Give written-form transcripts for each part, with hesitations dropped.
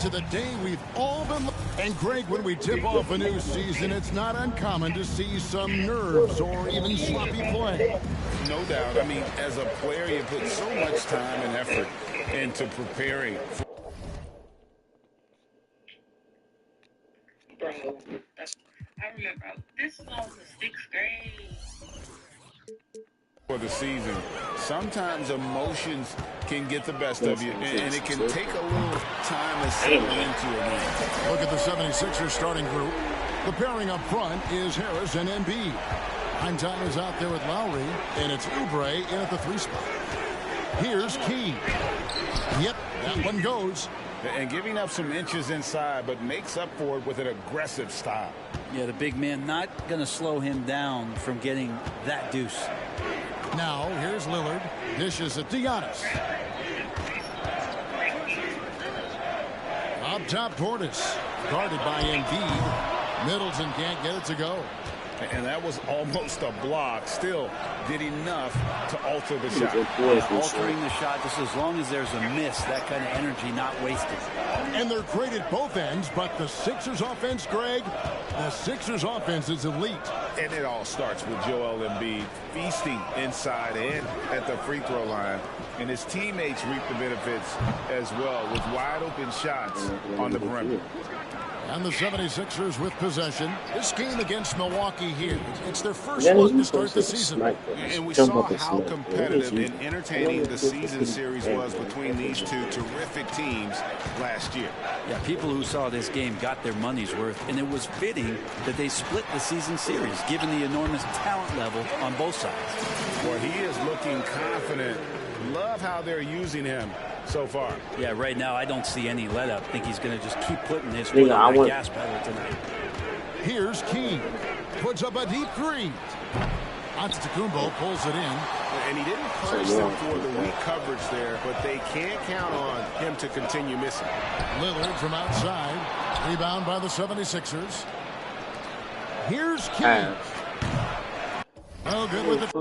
to the day we've all been. And Greg, when we tip off a new season, it's not uncommon to see some nerves or even sloppy play. No doubt. I mean, as a player, you put so much time and effort into preparing for Bro, I remember this was the 6th grade. the season. Sometimes emotions can get the best of you, and it can take a little time to settle into a game. Look at the 76ers starting group. The pairing up front is Harris and Embiid. Time is out there with Lowry, and it's Oubre in at the 3 spot. Here's Key. Yep, that one goes. And giving up some inches inside, but makes up for it with an aggressive style. Yeah, the big man not going to slow him down from getting that deuce. Now, here's Lillard. Dishes it to Giannis. Up top, Portis. Guarded by Embiid. Middleton can't get it to go. And that was almost a block. Still did enough to alter the shot. Altering the shot just as long as there's a miss, that kind of energy not wasted. And they're great at both ends, but the Sixers offense, Greg, the Sixers offense is elite. And it all starts with Joel Embiid feasting inside and at the free throw line. And his teammates reap the benefits as well with wide open shots on the perimeter. And the 76ers with possession. This game against Milwaukee here, it's their first look to start the season. And we saw how competitive and entertaining the season series was between these two terrific teams last year. Yeah, people who saw this game got their money's worth, and it was fitting that they split the season series, given the enormous talent level on both sides. Well, he is looking confident. Love how they're using him so far. Yeah, right now I don't see any let up. I think he's going to just keep putting his foot on the gas pedal tonight. Here's Key. Puts up a deep 3. Antetokounmpo pulls it in. And he didn't punish them for the weak coverage there, but they can't count on him to continue missing. Lillard from outside. Rebound by the 76ers. Here's Key. Oh, good with it.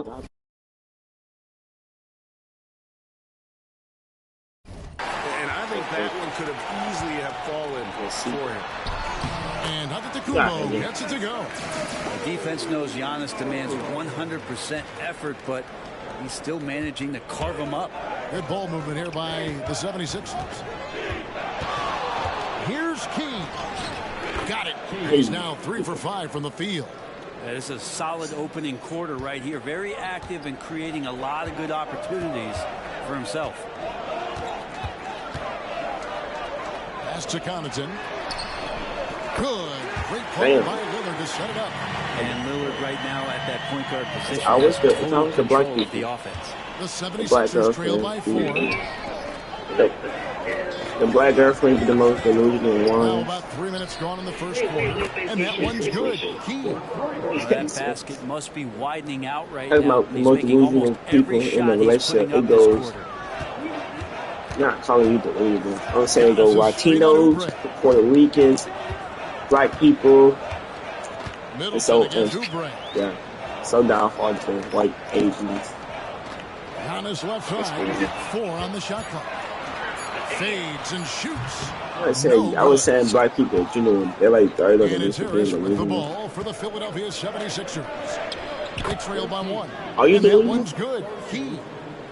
That one could have easily have fallen for him. And Antetokounmpo gets it to go. The defense knows Giannis demands 100% effort, but he's still managing to carve him up. Good ball movement here by the 76ers. Here's Key. Got it. He's now 3 for 5 from the field. It's a solid opening quarter right here. Very active and creating a lot of good opportunities for himself. To Connaughton. Good. Great play by Lillard to set it up. And Lillard right now at that point guard position. I was the black of the offense. The 76ers trail by 4. The black girlfriend the most delusional one. Now about 3 minutes gone in the first quarter. And that one's good. Key. That basket must be widening out right now. He's making almost every shot he's putting up this quarter. Not calling you delusional. I'm saying go Latinos, Puerto Ricans, black people. Middleton so yeah, so downfall to white Asians. Giannis left side, 4 on the shot clock. Fades and shoots. I was saying black people, you know, they're like third of the Harris with the ball for the Philadelphia 76ers. They trail by 1. Are you and that one's good. Key.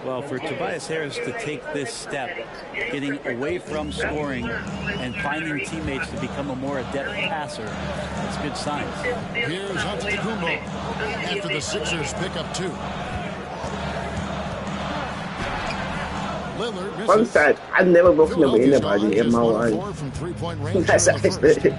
Well, for Tobias Harris to take this step, getting away from scoring and finding teammates to become a more adept passer, it's good signs. Here's Antetokounmpo after the Sixers pick up 2. Lillard misses. Fun fact, I've never broken up with anybody in my life. From 3-point range. That's actually.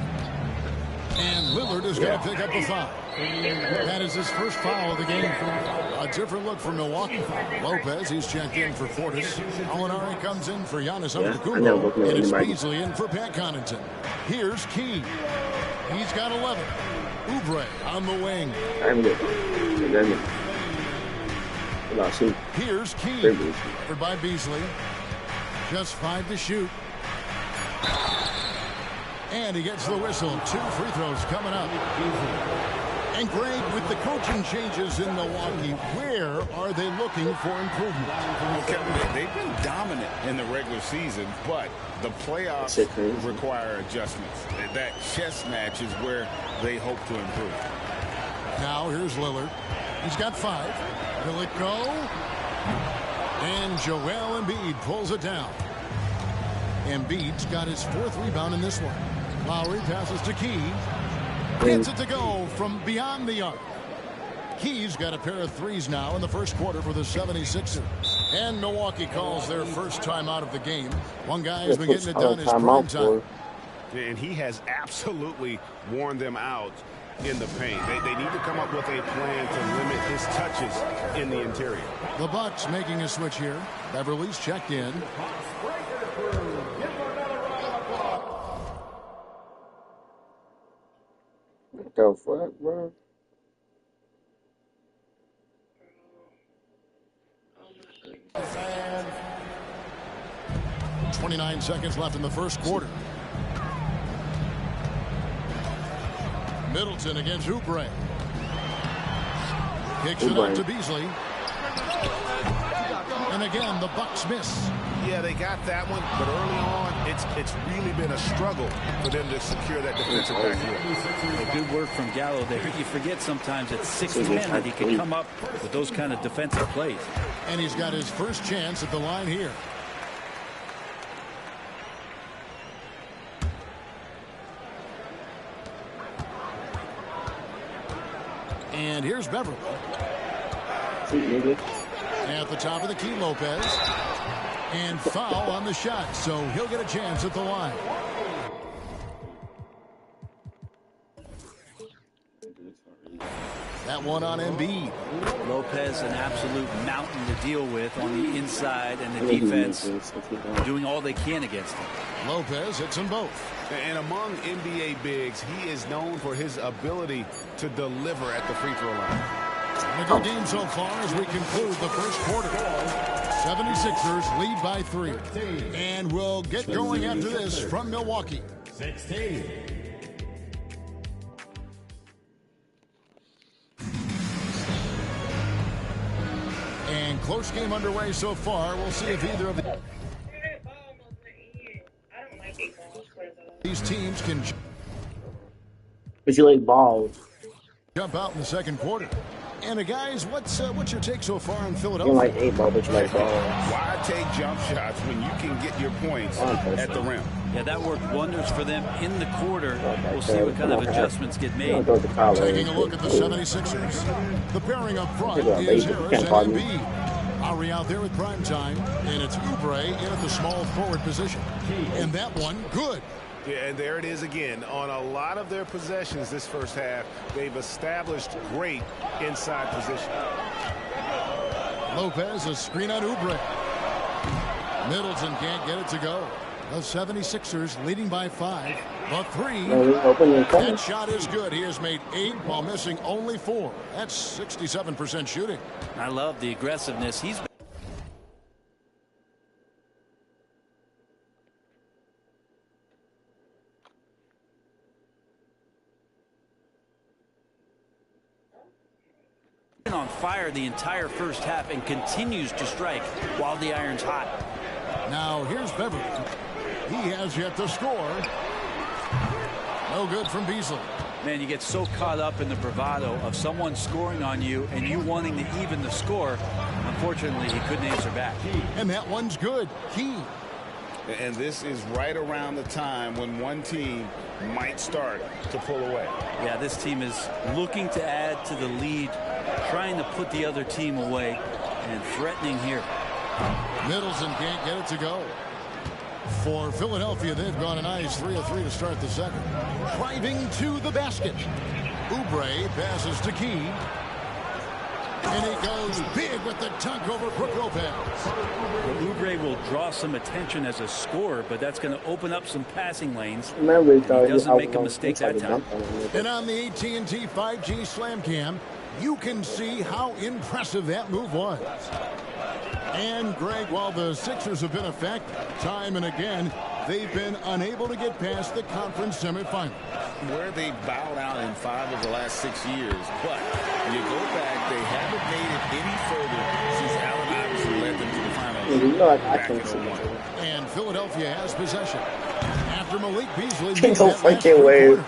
And Lillard is going to pick up the foul. That is his first foul of the game. A different look for Milwaukee. Lopez, he's checked in for Portis. Alinari comes in for Giannis Antetokounmpo. And it's Beasley in for Pat Connaughton. Here's Key. He's got 11. Oubre on the wing. I'm good. Here's Key. Covered by Beasley. Just 5 to shoot. And he gets the whistle. 2 free throws coming up. And Greg, with the coaching changes in Milwaukee, where are they looking for improvement? Well, Kevin, they've been dominant in the regular season, but the playoffs require adjustments. That chess match is where they hope to improve. Now here's Lillard. He's got 5. Will it go? And Joel Embiid pulls it down. Embiid's got his 4th rebound in this one. Lowry passes to Key. Gets it to go from beyond the arc. Key's got a pair of 3s now in the first quarter for the 76ers. And Milwaukee calls their first time out of the game. One guy has been getting it done his prime time. And he has absolutely worn them out in the paint. They need to come up with a plan to limit his touches in the interior. The Bucks making a switch here. Beverly's checked in. Go for it, bro. 29 seconds left in the first quarter. Middleton against Oubre. Kicks it up to Beasley. And again, the Bucks miss. Yeah, they got that one, but early on, it's really been a struggle for them to secure that defensive backfield. Good work from Gallo there. You forget sometimes at 6'10" that he can come up with those kind of defensive plays. And he's got his first chance at the line here. And here's Beverly. At the top of the key, Lopez. And foul on the shot, so he'll get a chance at the line. That one on Embiid. Lopez, an absolute mountain to deal with on the inside, and the defense doing all they can against him. Lopez hits them both. And among NBA bigs, he is known for his ability to deliver at the free throw line. A good game so far as we conclude the first quarter. 76ers lead by 3. And we'll get going after this from Milwaukee. 16. And close game underway so far. We'll see if either of these teams can But you like balls. jump out in the second quarter. And guys, what's your take so far on You Philadelphia? don't like 8 ball, but you like balls. Why take jump shots when you can get your points at the rim? Yeah, that worked wonders for them in the quarter. We'll see what kind of adjustments get made. Taking a look at the 76ers. The pairing up front is Harris and Embiid. Lowry out there with prime time, and it's Oubre in at the small forward position. And that one, good. Yeah, and there it is again. On a lot of their possessions this first half, they've established great inside position. Lopez, a screen on Oubre. Middleton can't get it to go. The 76ers leading by 5. The 3. That shot is good. He has made 8 while missing only 4. That's 67% shooting. I love the aggressiveness. He's been on fire the entire first half and continues to strike while the iron's hot. Now here's Beverly. He has yet to score. No good from Beasley. Man, you get so caught up in the bravado of someone scoring on you and you wanting to even the score. Unfortunately, he couldn't answer back. And that one's good. Key. And this is right around the time when one team might start to pull away. Yeah, this team is looking to add to the lead, trying to put the other team away, and threatening here. Middleton can't get it to go. For Philadelphia, they've gone a nice 3 of 3 to start the second. Driving to the basket. Oubre passes to Key. And he goes big with the dunk over Brook Lopez. Well, Oubre will draw some attention as a scorer, but that's going to open up some passing lanes. He doesn't make a mistake that time. And on the AT&T 5G Slam Cam, you can see how impressive that move was. And Greg, while the Sixers have been effective time and again, they've been unable to get past the conference semifinal. Where they bowed out in 5 of the last 6 years. But you go back, they haven't made it any further since Allen Iverson led them to the finals. You know, I back can't in see 01. And Philadelphia has possession. After Malik Beasley Ain't made no that last fucking way. three-quarter.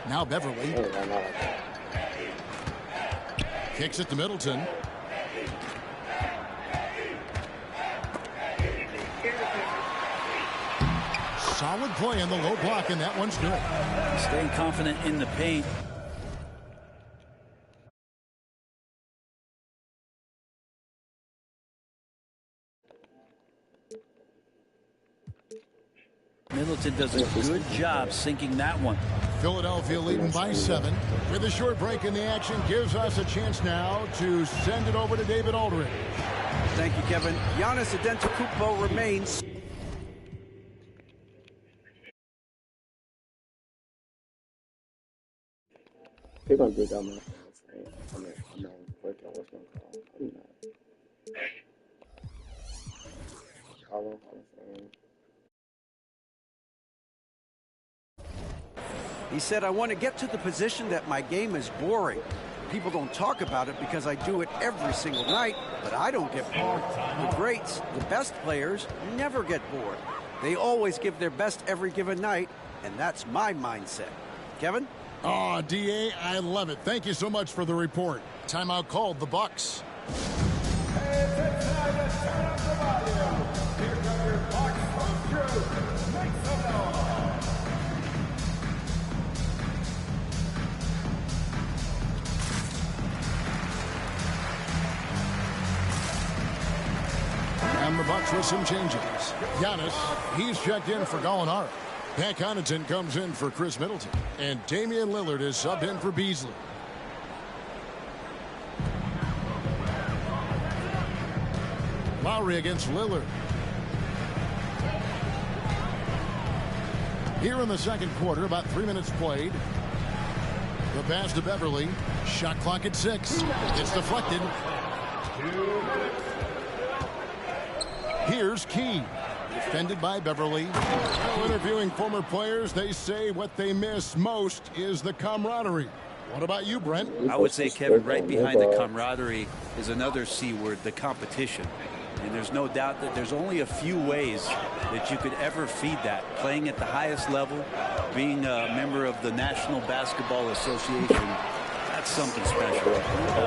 Now Beverly kicks it to Middleton. Solid play in the low block, and that one's good. Staying confident in the paint. Middleton does a good job sinking that one. Philadelphia leading by 7. With a short break in the action, gives us a chance now to send it over to David Aldridge. Thank you, Kevin. Giannis Antetokounmpo remains. They're gonna get on my I'm working on what's gonna call. I'm not. He said, I want to get to the position that my game is boring. People don't talk about it because I do it every single night, but I don't get bored. The greats, the best players, never get bored. They always give their best every given night, and that's my mindset. Kevin? Oh, DA, I love it. Thank you so much for the report. Timeout called, the Bucks. And the Bucks with some changes. Giannis, he's checked in for Gallinari. Pat Connaughton comes in for Chris Middleton. And Damian Lillard is subbed in for Beasley. Lowry against Lillard. Here in the second quarter, about 3 minutes played. The pass to Beverly. Shot clock at 6. It's deflected. Here's Key. Defended by Beverly. Well, interviewing former players, they say what they miss most is the camaraderie. What about you, Brent? I would say, Kevin, right behind the camaraderie is another C word, the competition. And there's no doubt that there's only a few ways that you could ever feed that. Playing at the highest level, being a member of the National Basketball Association, that's something special.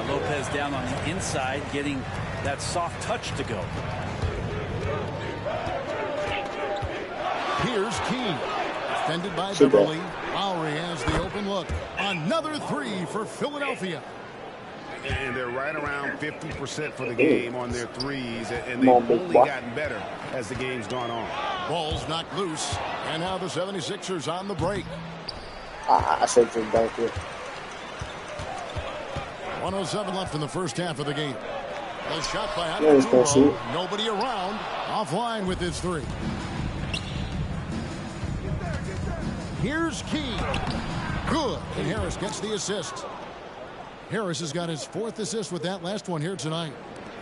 Lopez down on the inside, getting that soft touch to go. Here's Key. Defended by Beverly. Lowry has the open look. Another 3 for Philadelphia. And they're right around 50% for the game on their threes, and they've only gotten better as the game's gone on. Ball's knocked loose, and now the 76ers on the break. I said to back here. 1:07 left in the first half of the game. The shot by Yeah, Antetokounmpo. Nobody around. Offline with his 3. Here's Key. Good. And Harris gets the assist. Harris has got his 4th assist with that last one here tonight.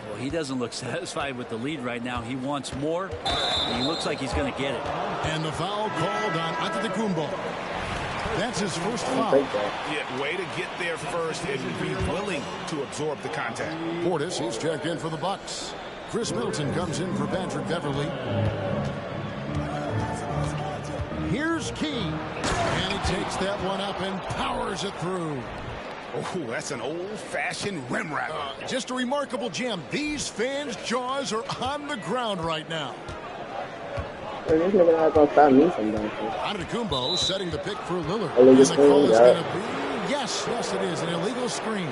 Well, he doesn't look satisfied with the lead right now. He wants more, and he looks like he's going to get it. And the foul called on Antetokounmpo. That's his first foul. Yeah, way to get there first and be willing to absorb the contact. Portis, he's checked in for the Bucks. Chris Middleton comes in for Patrick Beverly. Here's Key. And he takes that one up and powers it through. Oh, that's an old-fashioned rim wrap. Just a remarkable gem. These fans' jaws are on the ground right now. This nigga not gonna stop me from down here. Antetokounmpo setting the pick for Lillard. Illegal And the screen, call is yeah. going to be, yes, it is, an illegal screen.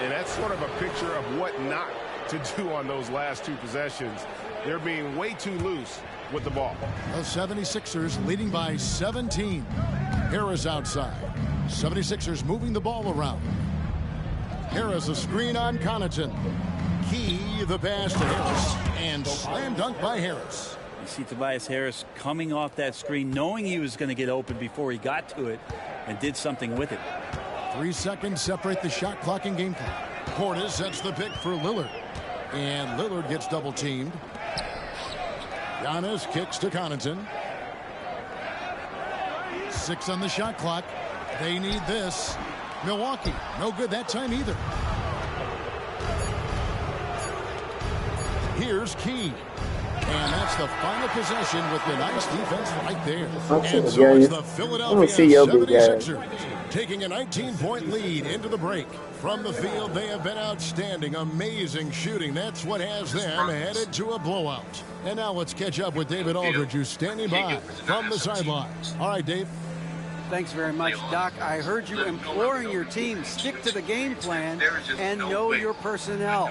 And that's sort of a picture of what not to do on those last 2 possessions. They're being way too loose with the ball. The 76ers leading by 17. Harris outside. 76ers moving the ball around. Harris a screen on Connaughton. Key the pass to Harris. And slam dunk by Harris. You see Tobias Harris coming off that screen, knowing he was going to get open before he got to it, and did something with it. 3 seconds separate the shot clock and game clock. Portis sets the pick for Lillard. And Lillard gets double teamed. Giannis kicks to Connaughton. 6 on the shot clock. They need this. Milwaukee, no good that time either. Here's Key. And that's the final possession with the nice defense right there. And so it's the Philadelphia 76ers taking a 19-point lead into the break. From the field, they have been outstanding. Amazing shooting. That's what has them headed to a blowout. And now let's catch up with David Aldridge, who's standing by from the sideline. All right, Dave. Thanks very much, Doc. I heard you imploring your team, stick to the game plan and know your personnel.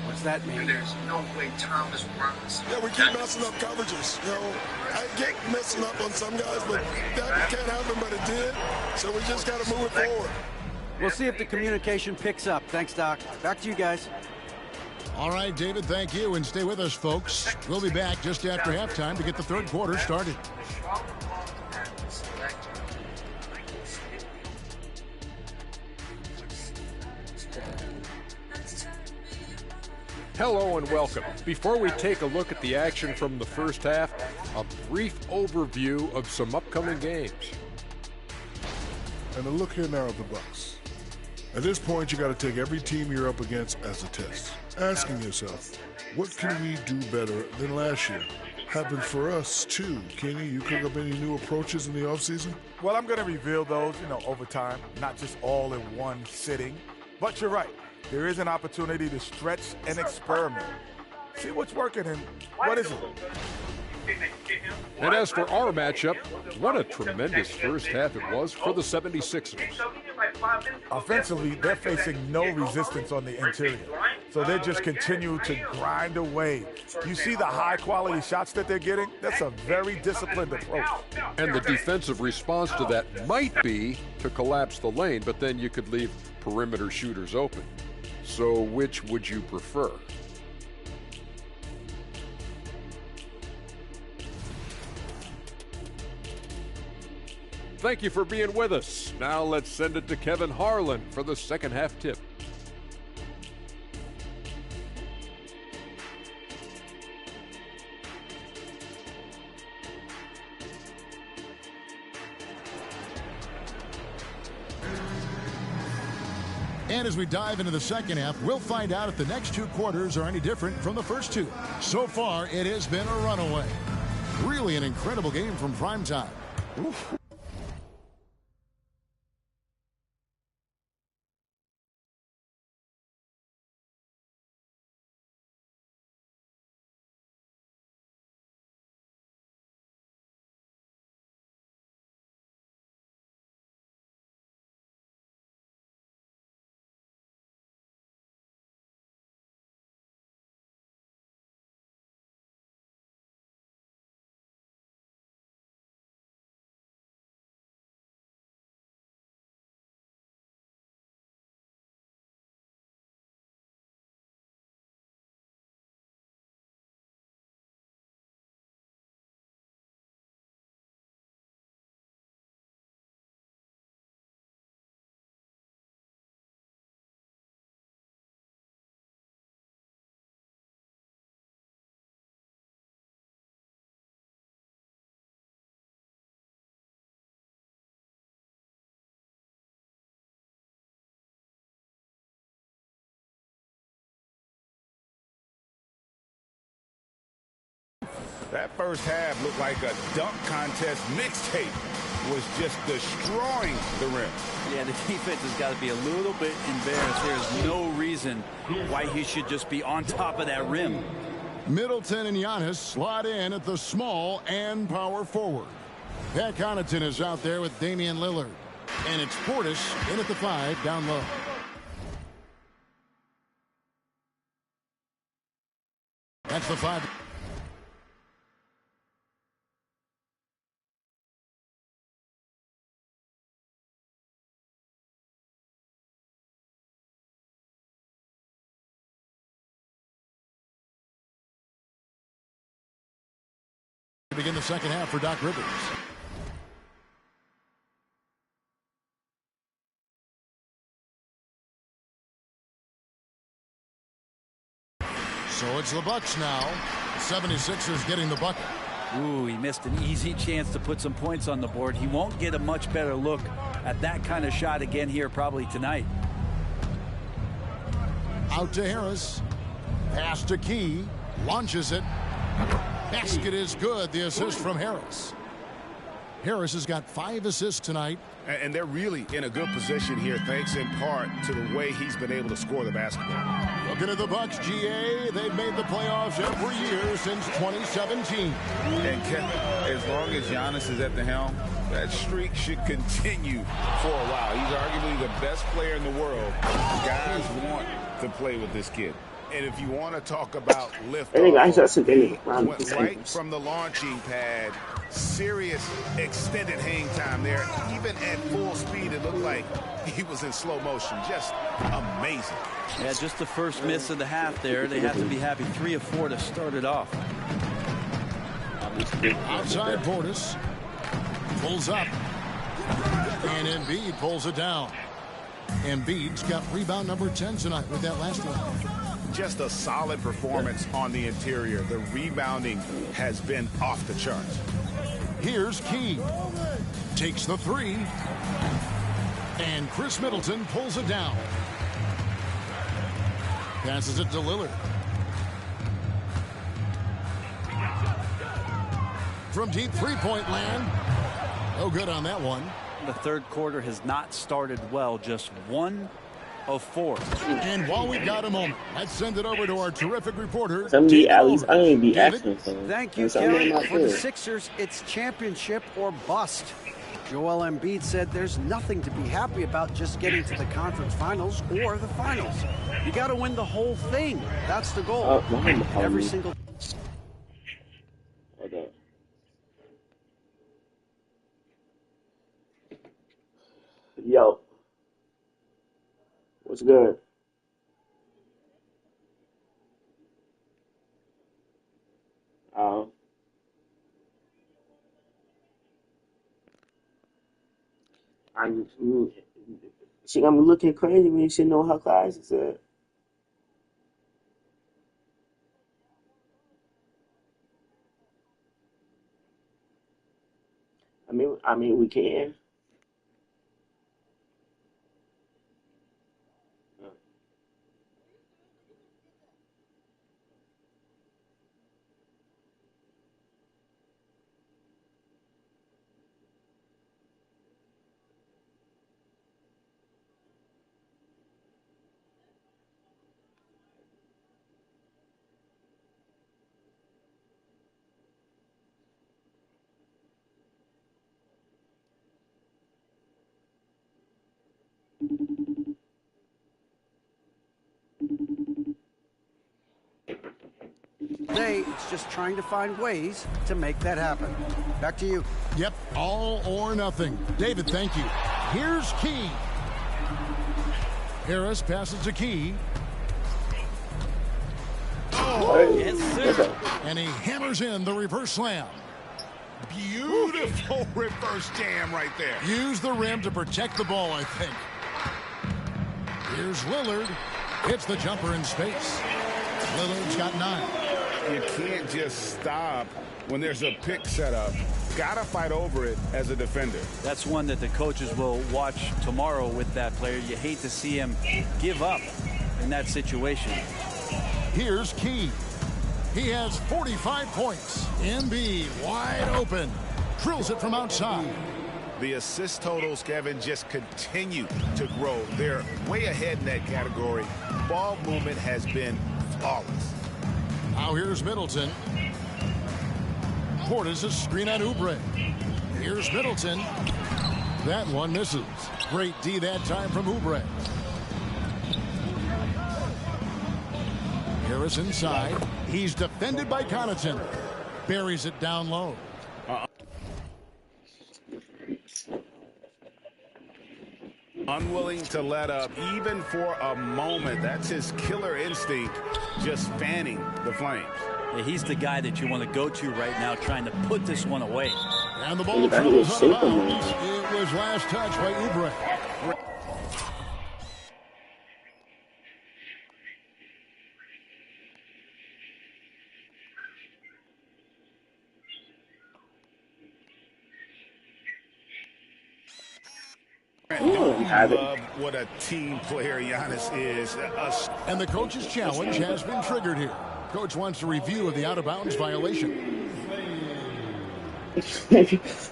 What's that mean? There's no way Thomas runs. Yeah, we keep messing up coverages. You know, I get messing up on some guys, but that can't happen, but it did. So we just got to move it forward. We'll see if the communication picks up. Thanks, Doc. Back to you guys. All right, David, thank you. And stay with us, folks. We'll be back just after halftime to get the third quarter started. Hello and welcome. Before we take a look at the action from the first half, a brief overview of some upcoming games. And a look here now at the Bucks. At this point, you got to take every team you're up against as a test. Asking yourself, what can we do better than last year? Happened for us too. Kenny, you cook up any new approaches in the offseason? Well, I'm going to reveal those, over time, not just all in one sitting. But you're right. There is an opportunity to stretch and experiment. See what's working and what isn't. And as for our matchup, what a tremendous first half it was for the 76ers. Offensively, they're facing no resistance on the interior. So they just continue to grind away. You see the high-quality shots that they're getting? That's a very disciplined approach. And the defensive response to that might be to collapse the lane, but then you could leave perimeter shooters open. So which would you prefer? Thank you for being with us. Now let's send it to Kevin Harlan for the second half tip. And as we dive into the second half, we'll find out if the next two quarters are any different from the first two. So far, it has been a runaway. Really an incredible game from primetime. Oof. That first half looked like a dunk contest mixtape. Was just destroying the rim. Yeah, the defense has got to be a little bit embarrassed. There's no reason why he should just be on top of that rim. Middleton and Giannis slot in at the small and power forward. Pat Connaughton is out there with Damian Lillard. And it's Portis in at the 5 down low. That's the 5. Begin the second half for Doc Rivers. So it's the Bucks now. The 76ers getting the bucket. Ooh, he missed an easy chance to put some points on the board. He won't get a much better look at that kind of shot again here probably tonight. Out to Harris. Pass to Key. Launches it. Basket is good. The assist from Harris. Harris has got 5 assists tonight. And they're really in a good position here, thanks in part to the way he's been able to score the basketball. Looking at the Bucks, GA, they've made the playoffs every year since 2017. And as long as Giannis is at the helm, that streak should continue for a while. He's arguably the best player in the world. Guys want to play with this kid. And if you want to talk about lift, went right from the launching pad, serious extended hang time there. Even at full speed, it looked like he was in slow motion. Just amazing. Yeah, just the first miss of the half there. They have to be happy 3 of 4 to start it off. Outside Portis. Pulls up. And Embiid pulls it down. Embiid's got rebound number 10 tonight with that last one. Just a solid performance on the interior. The rebounding has been off the charts. Here's Key. Takes the 3. And Chris Middleton pulls it down. Passes it to Lillard. From deep three-point land. No good on that one. The third quarter has not started well. Just 1 of 4. And while we've got a moment, let's send it over to our terrific reporter. At least I ain't be asking for. Thank you, Kevin. For the Sixers, it's championship or bust. Joel Embiid said there's nothing to be happy about just getting to the conference finals or the finals. You got to win the whole thing. That's the goal. Every single. Okay. Yo. What's good? I'm looking crazy when you should know how class is at. I mean, we can. Today, it's just trying to find ways to make that happen. Back to you. Yep, all or nothing. David, thank you. Here's Key. Harris passes to Key. Oh, yes, sir. And he hammers in the reverse slam. Beautiful reverse jam right there. Use the rim to protect the ball, I think. Here's Lillard. Hits the jumper in space. Lillard's got 9. You can't just stop when there's a pick set up. Gotta fight over it as a defender. That's one that the coaches will watch tomorrow with that player. You hate to see him give up in that situation. Here's Key. He has 45 points. Embiid wide open. Drills it from outside. The assist totals, Kevin, just continue to grow. They're way ahead in that category. Ball movement has been flawless. Now here's Middleton. Portis a screen on Oubre. Here's Middleton. That one misses. Great D that time from Oubre. Harris inside. He's defended by Connaughton. Buries it down low. Unwilling to let up even for a moment. That's his killer instinct, just fanning the flames. Yeah, he's the guy that you want to go to right now, trying to put this one away. And the ball travels out of bounds. It was last touched by Oubre. love what a team player Giannis is. And the coach's challenge has been triggered here. Coach wants a review of the out-of-bounds violation.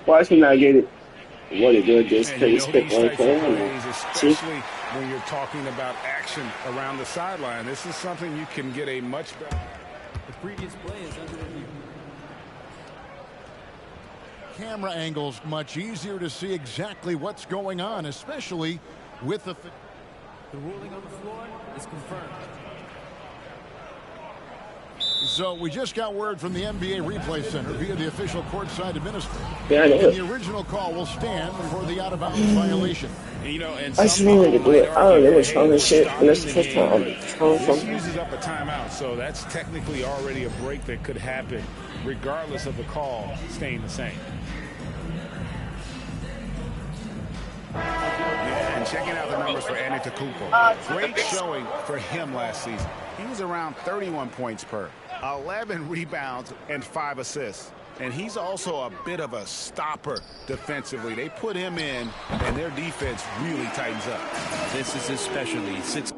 Watch him not get it. What a good just plays, especially when you're talking about action around the sideline. This is something you can get a much better. The previous play is under review. Camera angles much easier to see exactly what's going on, especially with the ruling on the floor is confirmed. So we just got word from the NBA Replay Center via the official courtside administrator. Yeah, I know. And the original call will stand for the out-of-bounds violation. You know, and I just wanted to do it. I don't know what's wrong with shit. And that's the first time this uses up a timeout, so that's technically already a break that could happen, regardless of the call staying the same. And checking out the numbers for Antetokounmpo. Great showing for him last season. He was around 31 points per, 11 rebounds, and 5 assists. And he's also a bit of a stopper defensively. They put him in, and their defense really tightens up. This is his specialty. He sits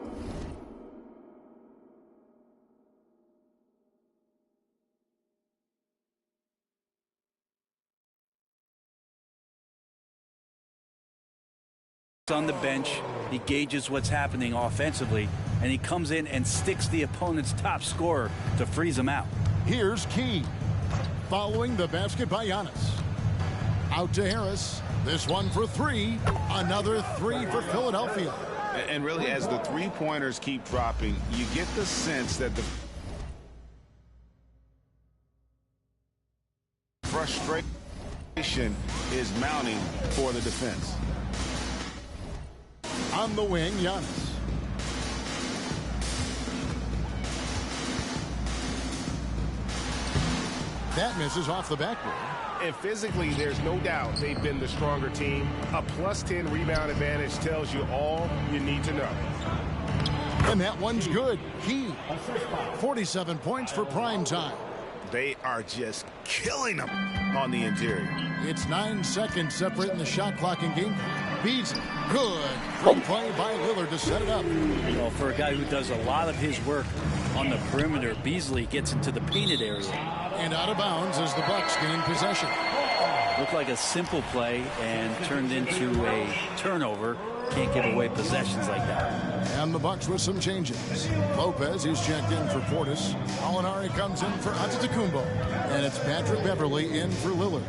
on the bench. He gauges what's happening offensively, and he comes in and sticks the opponent's top scorer to freeze him out. Here's Key. Following the basket by Giannis. Out to Harris. This one for three. Another three for Philadelphia. And really, as the three-pointers keep dropping, you get the sense that the frustration is mounting for the defense. On the wing, Giannis. That misses off the backboard. And physically, there's no doubt they've been the stronger team. A +10 rebound advantage tells you all you need to know. And that one's good. Key. 47 points for prime time. They are just killing them on the interior. It's 9 seconds separating the shot clock and game. Beasley. Good. Great play by Lillard to set it up. Well, for a guy who does a lot of his work on the perimeter, Beasley gets into the painted area. And out of bounds as the Bucks gain possession. Looked like a simple play and turned into a turnover. Can't give away possessions like that. And the Bucks with some changes. Lopez, he's checked in for Portis. Alinari comes in for Antetokounmpo. And it's Patrick Beverley in for Lillard.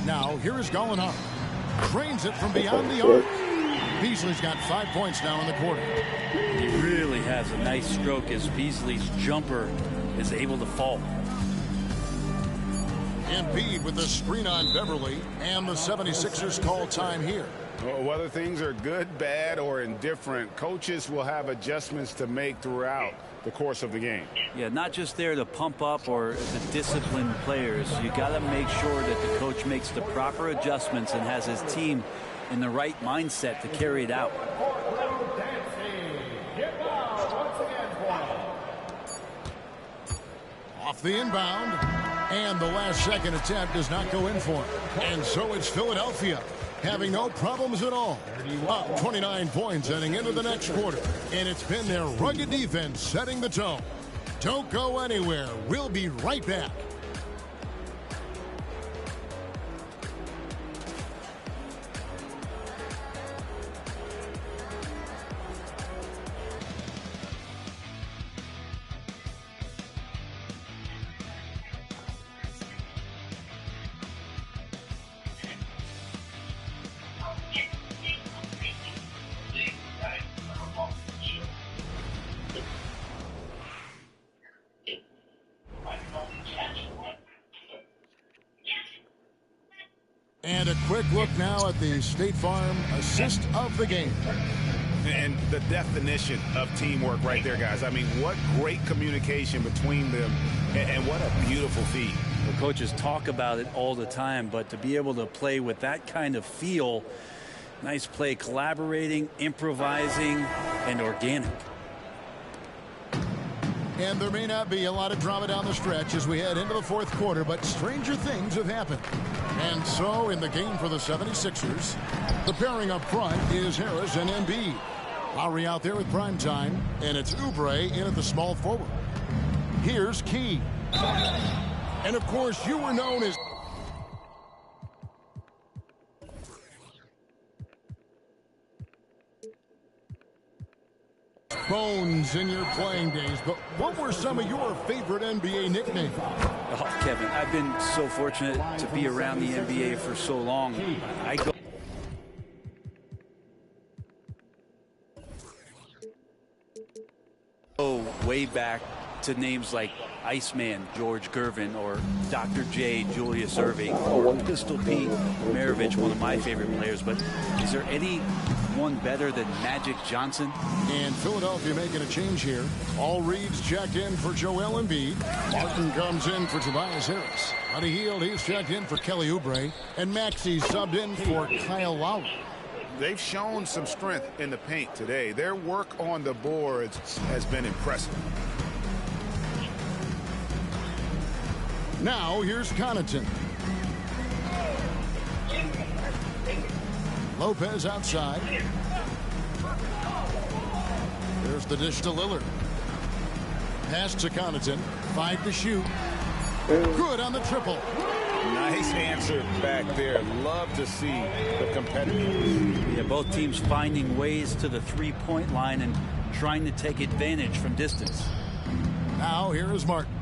Now, here is Gallinari. Trains it from beyond the arc. Beasley's got 5 points now in the quarter. He really has a nice stroke as Beasley's jumper is able to fall. Embiid with the screen on Beverley, and the 76ers call time here. Well, whether things are good, bad, or indifferent, coaches will have adjustments to make throughout the course of the game. Yeah, not just there to pump up or to discipline players. You got to make sure that the coach makes the proper adjustments and has his team in the right mindset to carry it out. Off the inbound, and the last second attempt does not go in for him. And so it's Philadelphia having no problems at all. Up 29 points heading into the next quarter. And it's been their rugged defense setting the tone. Don't go anywhere. We'll be right back. And a quick look now at the State Farm assist of the game. And the definition of teamwork right there, guys. I mean, what great communication between them, and what a beautiful feat. The coaches talk about it all the time, but to be able to play with that kind of feel, nice play, collaborating, improvising, and organic. And there may not be a lot of drama down the stretch as we head into the fourth quarter, but stranger things have happened. And so in the game for the 76ers, the pairing up front is Harris and Embiid. Lowry out there with prime time, and it's Oubre in at the small forward. Here's Key. And of course, you were known as Bones in your playing days, but what were some of your favorite NBA nicknames? Oh, Kevin, I've been so fortunate to be around the NBA for so long. I go way back to names like Iceman, George Gervin, or Dr. J, Julius Erving, or Pistol Pete Maravich, one of my favorite players. But is there anyone better than Magic Johnson? And Philadelphia making a change here. All Reed's checked in for Joel Embiid. Martin comes in for Tobias Harris. Buddy Hield, he's checked in for Kelly Oubre. And Maxey subbed in for Kyle Lowry. They've shown some strength in the paint today. Their work on the boards has been impressive. Now here's Connaughton. Lopez outside. There's the dish to Lillard. Pass to Connaughton. 5 to shoot. Good on the triple. Nice answer back there. Love to see the competitiveness. Yeah, both teams finding ways to the three-point line and trying to take advantage from distance. Now here is Martin.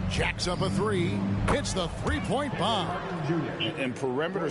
Jacks up a three. Hits the three-point bomb. And perimeter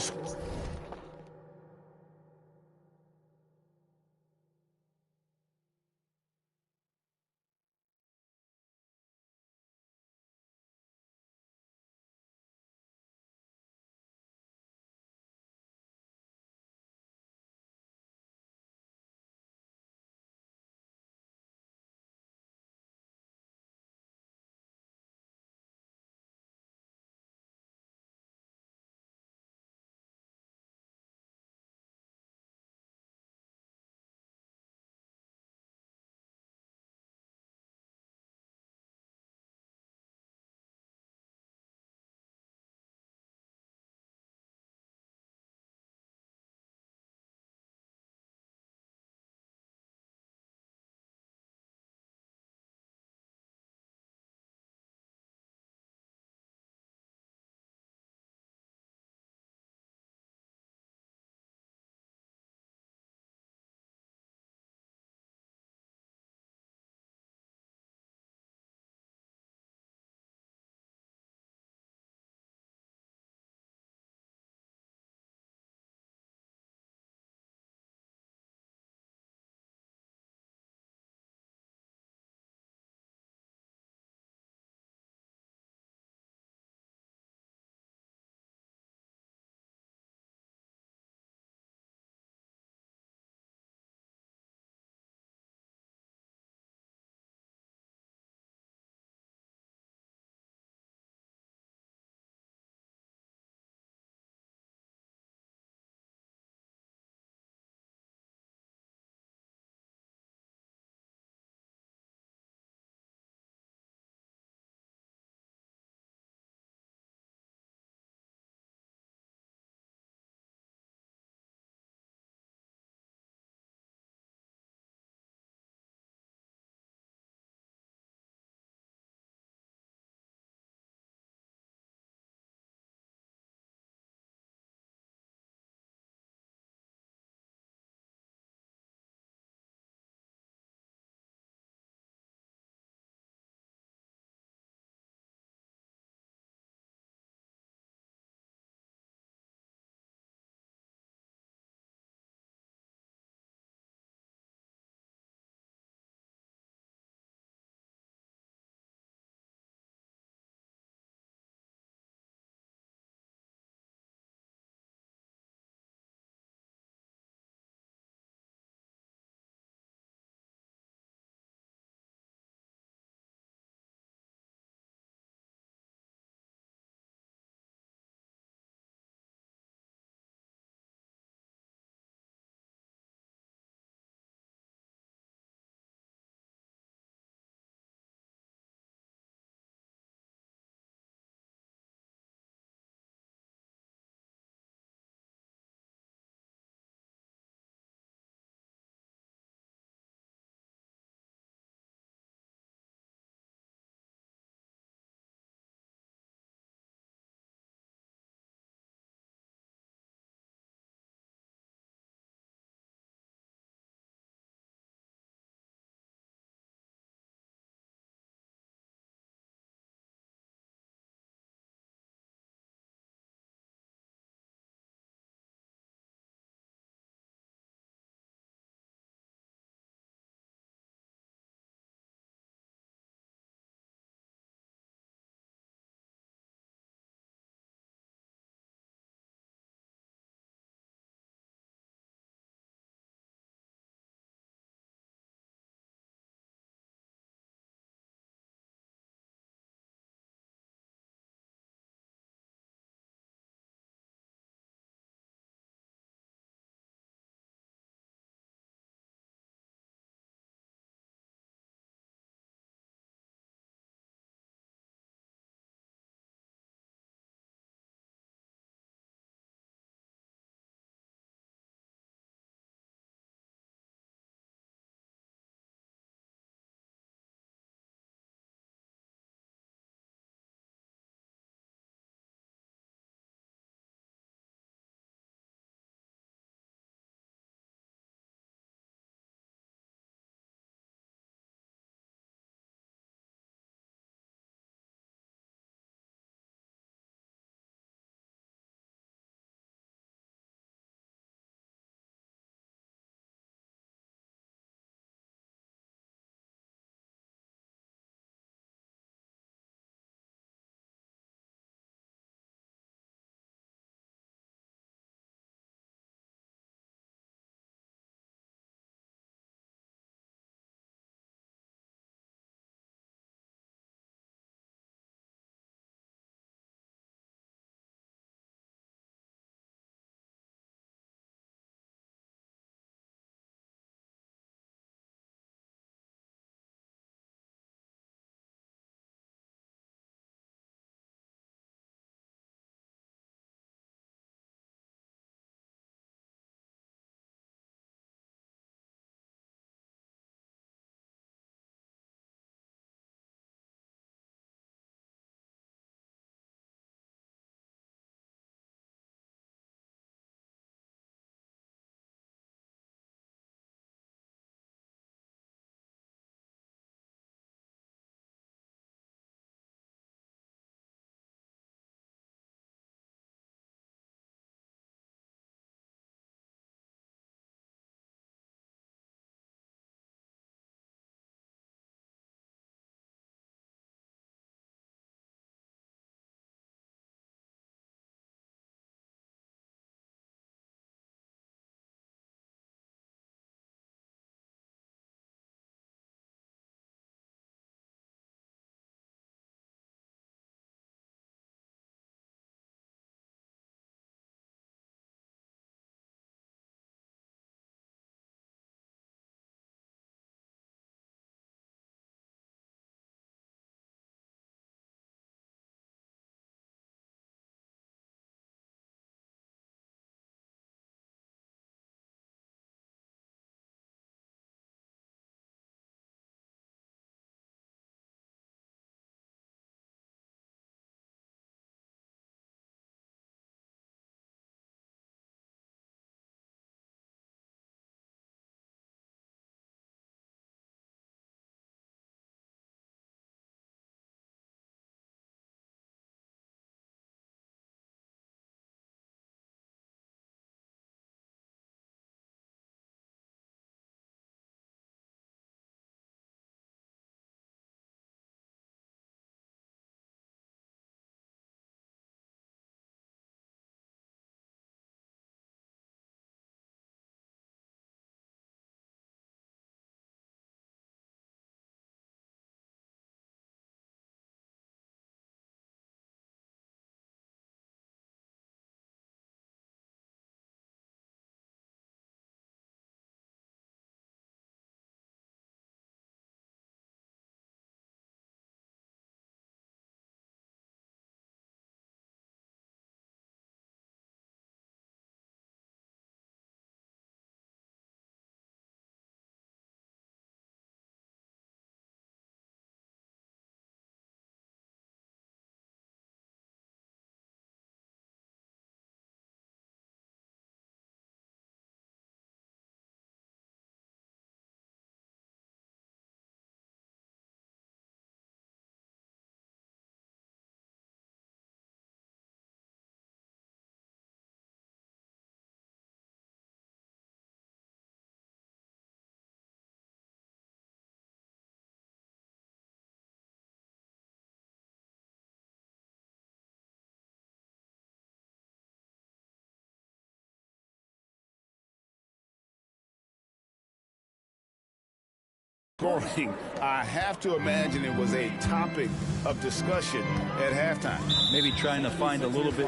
Scoring, I have to imagine it was a topic of discussion at halftime. Maybe trying to find a little bit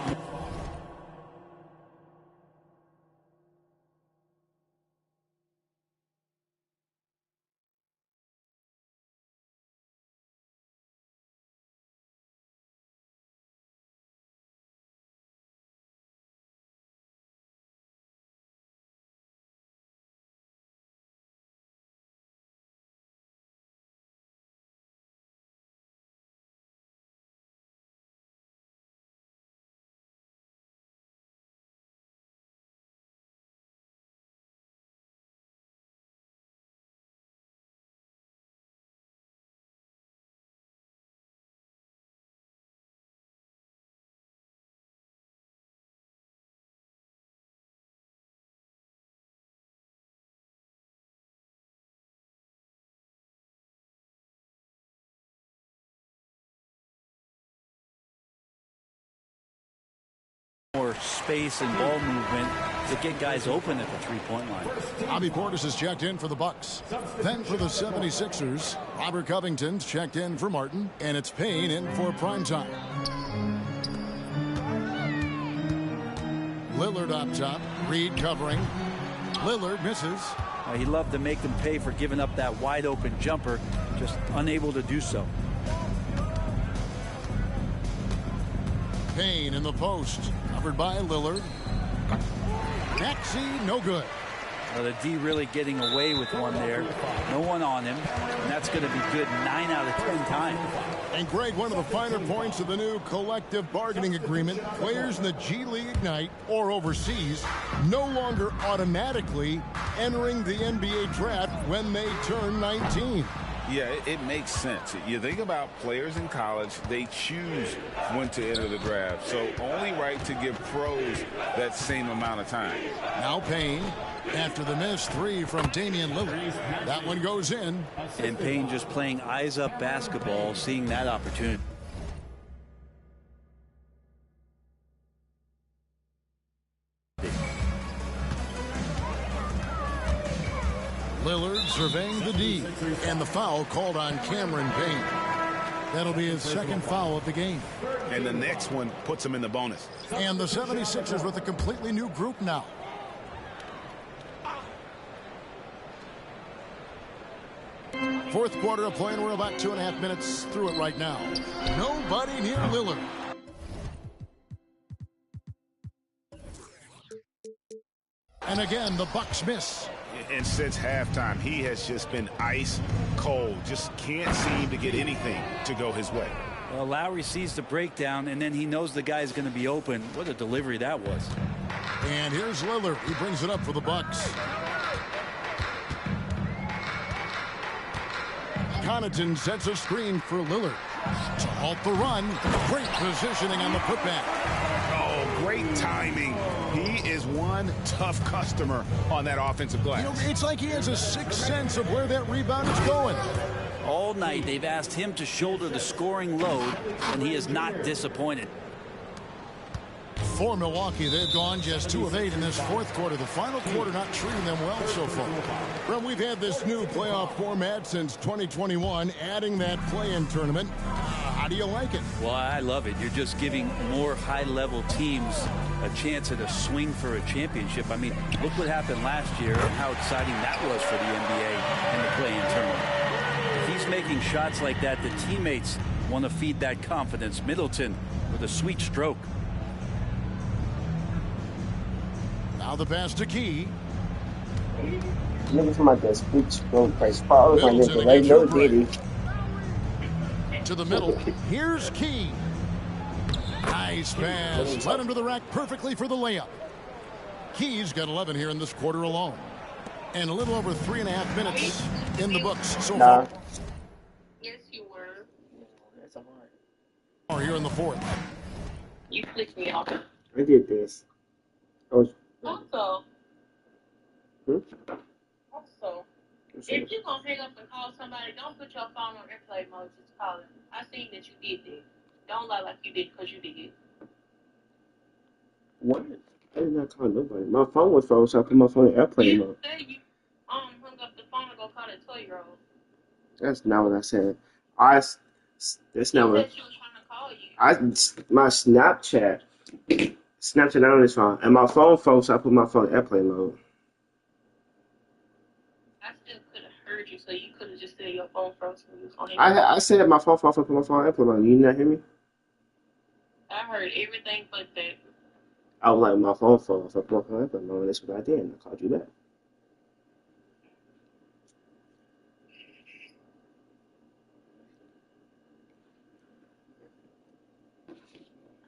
more space and ball movement to get guys open at the three-point line. Bobby Portis is checked in for the Bucks. Then for the 76ers, Robert Covington's checked in for Martin, and it's Payne in for primetime. Lillard up top, Reed covering. Lillard misses. He loved to make them pay for giving up that wide-open jumper, just unable to do so. Payne in the post, covered by Lillard. Maxey, no good. Well, the D really getting away with one there. No one on him, and that's going to be good 9 out of 10 times. And Greg, one of the finer points of the new collective bargaining agreement, players in the G League Ignite or overseas no longer automatically entering the NBA draft when they turn 19. Yeah, it makes sense. You think about players in college, they choose when to enter the draft. So only right to give pros that same amount of time. Now Payne, after the missed three from Damian Lillard. That one goes in. And Payne just playing eyes-up basketball, seeing that opportunity. Lillard surveying the D, and the foul called on Cameron Payne. That'll be his second foul of the game. And the next one puts him in the bonus. And the 76ers with a completely new group now. Fourth quarter of play, and we're about 2.5 minutes through it right now. Nobody near Lillard. And again, the Bucks miss. And since halftime, he has just been ice cold. Just can't seem to get anything to go his way. Well, Lowry sees the breakdown, and then he knows the guy's going to be open. What a delivery that was. And here's Lillard. He brings it up for the Bucks. Connaughton sets a screen for Lillard. To halt the run. Great positioning on the putback. Oh, great timing. He is one tough customer on that offensive glass. You know, it's like he has a sixth sense of where that rebound is going. All night they've asked him to shoulder the scoring load, and he is not disappointed. For Milwaukee, they've gone just 2 of 8 in this fourth quarter. The final quarter not treating them well so far. Well, we've had this new playoff format since 2021, adding that play-in tournament. How do you like it? Well, I love it. You're just giving more high-level teams a chance at a swing for a championship. I mean, look what happened last year and how exciting that was for the NBA and the play-in tournament. If he's making shots like that, the teammates want to feed that confidence. Middleton with a sweet stroke. Now the pass to Key. Niggas about that sweet stroke price. Follows my nigga. Right? No diddy. To the middle. Here's Key. Nice pass. Led him to the rack perfectly for the layup. Key's got 11 here in this quarter alone. And a little over 3.5 minutes in the books so far. Yes, you were. That's a hard. Or here in the fourth. You flicked me off. I did this. Also, Also, if you're going to hang up and call somebody, don't put your phone on airplane mode. Just call it. I seen that you did that. Don't lie like you did because you did. What? I did not call nobody. My phone was frozen, so I put my phone in airplane mode. You say you hung up the phone and go call that 12-year-old. That's not what I said. That's not what. My Snapchat not on this phone, and my phone, folks. I put my phone in airplane mode. I still could have heard you, so you could have just said your phone froze when you was on. I said my phone froze. I put my phone in airplane mode. You not hear me? I heard everything but that. I was like, my phone froze. I put my phone in airplane mode. That's what I did. And I called you back.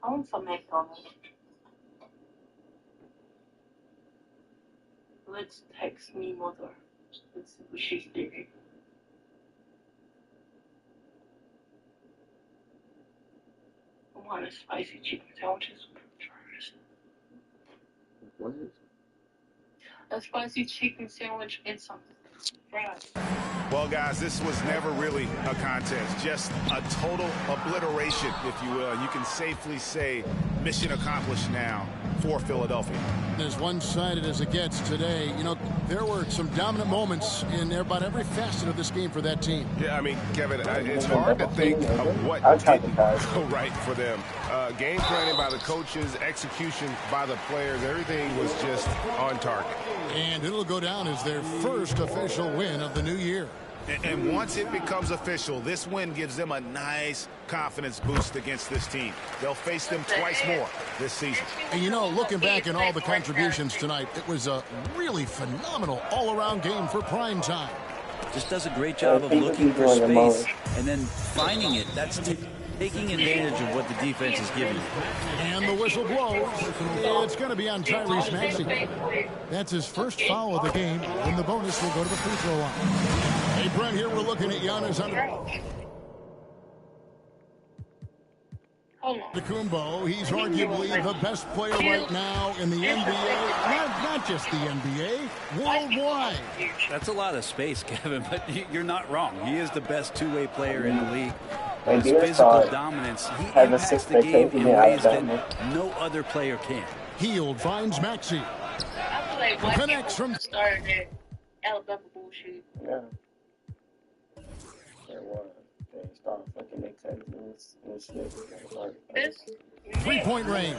I want some McDonald's. Let's text me mother. Let's see what she's doing. I want a spicy chicken sandwiches. What is it? A spicy chicken sandwich and some fries. Well, guys, this was never really a contest, just a total obliteration, if you will. And you can safely say mission accomplished now for Philadelphia. As one-sided as it gets today, you know, there were some dominant moments in about every facet of this game for that team. Yeah, I mean, Kevin, it's hard to think of what didn't go right for them. Game planning by the coaches, execution by the players, everything was just on target. And it'll go down as their first official win of the new year. And once it becomes official, this win gives them a nice confidence boost against this team. They'll face them twice more this season. And, you know, looking back at all the contributions tonight, it was a really phenomenal all-around game for prime time. Just does a great job of looking for space and then finding it. That's taking advantage of what the defense is giving you. And the whistle blows. It's going to be on Tyrese Maxey. That's his first foul of the game, and the bonus will go to the free throw line. Hey, Brent, here we're looking at Giannis Antetokounmpo. He's arguably the best player right now in the NBA. Not just the NBA, worldwide. That's a lot of space, Kevin, but you're not wrong. He is the best two-way player in the league. His physical dominance, he impacts the game in ways that no other player can. Hield finds Maxey. Connects from... Started that Alabama bullshit. Yeah. They started fucking make 10 minutes. Three-point range.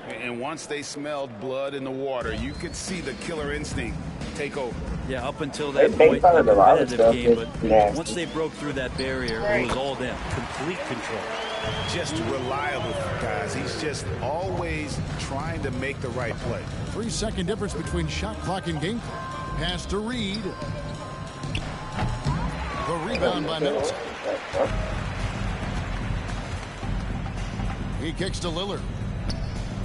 And once they smelled blood in the water, you could see the killer instinct take over. Yeah, up until that point, a competitive game, but once they broke through that barrier, it was all them. Complete control. Just reliable, guys. He's just always trying to make the right play. 3-second difference between shot clock and game clock. Pass to Reed. The rebound by Middleton. He kicks to Lillard.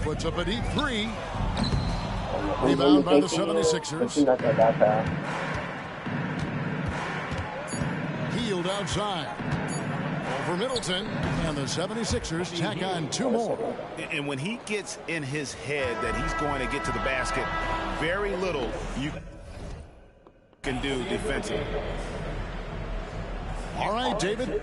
Puts up a deep three. Rebound by the 76ers. Hield outside. Over Middleton. And the 76ers tack on two more. And when he gets in his head that he's going to get to the basket, very little you can do defensively. All right, David.